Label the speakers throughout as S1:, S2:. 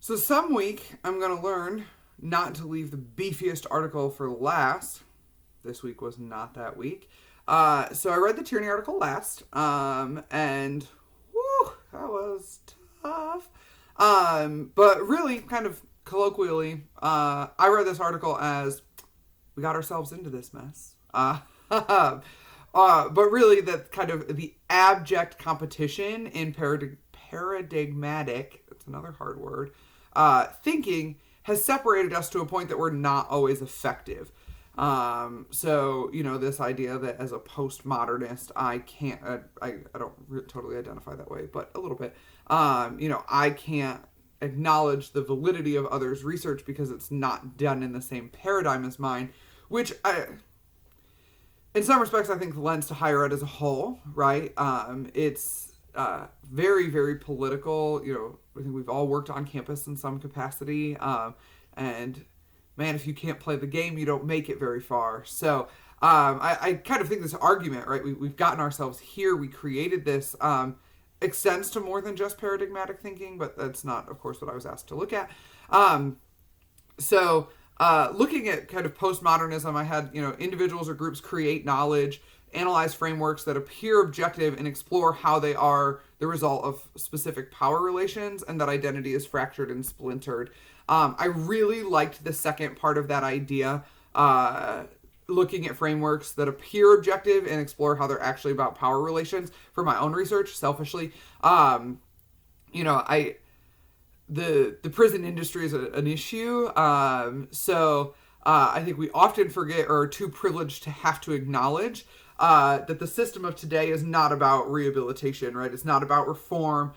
S1: So some week I'm going to learn not to leave the beefiest article for last. This week was not that week. So I read the Tierney article last, and whew, that was tough. But really, kind of colloquially, I read this article as we got ourselves into this mess. But really, that kind of the abject competition in paradigmatic, that's another hard word, thinking has separated us to a point that we're not always effective. So, this idea that as a postmodernist, I can't, I don't totally identify that way, but a little bit, I can't acknowledge the validity of others' research because it's not done in the same paradigm as mine, which in some respects, I think lends to higher ed as a whole, right? It's very, very political. I think we've all worked on campus in some capacity. And man, if you can't play the game, you don't make it very far. So I kind of think this argument, right? We've gotten ourselves here. We created this, extends to more than just paradigmatic thinking, but that's not, of course, what I was asked to look at. Looking at kind of postmodernism, I had, individuals or groups create knowledge, analyze frameworks that appear objective, and explore how they are the result of specific power relations and that identity is fractured and splintered. I really liked the second part of that idea, looking at frameworks that appear objective and explore how they're actually about power relations for my own research, selfishly. The prison industry is an issue. I think we often forget or are too privileged to have to acknowledge that the system of today is not about rehabilitation, right? It's not about reform.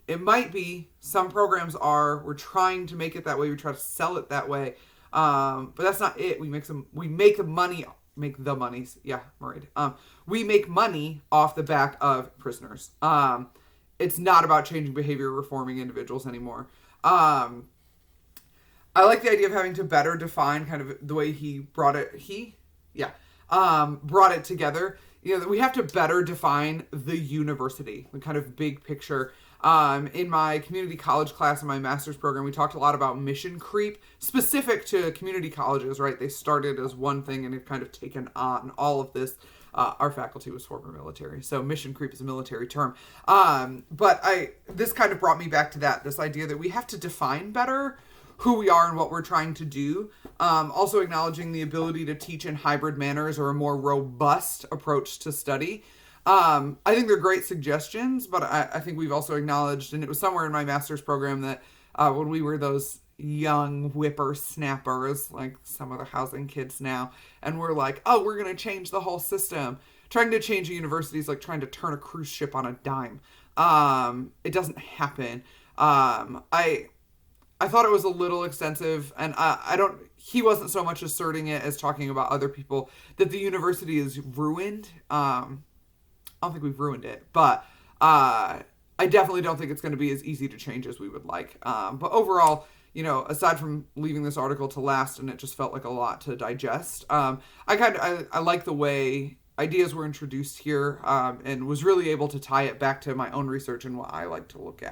S1: It might be, some programs are, we're trying to make it that way. We try to sell it that way. But that's not it. We make the money off the back of prisoners. It's not about changing behavior, reforming individuals anymore. I like the idea of having to better define kind of the way he brought it. Brought it together. That we have to better define the university, the kind of big picture. In my community college class in my master's program, we talked a lot about mission creep, specific to community colleges, right? They started as one thing and have kind of taken on all of this. Our faculty was former military, so mission creep is a military term. This kind of brought me back to this idea that we have to define better who we are and what we're trying to do. Also acknowledging the ability to teach in hybrid manners or a more robust approach to study. I think they're great suggestions, but I think we've also acknowledged, and it was somewhere in my master's program, that when we were those young whippersnappers, like some of the housing kids now, and we're like, oh, we're going to change the whole system. Trying to change a university is like trying to turn a cruise ship on a dime. It doesn't happen. I thought it was a little extensive, and he wasn't so much asserting it as talking about other people, that the university is ruined. I don't think we've ruined it, but I definitely don't think it's going to be as easy to change as we would like. But overall, aside from leaving this article to last, and it just felt like a lot to digest, I like the way ideas were introduced here, and was really able to tie it back to my own research and what I like to look at.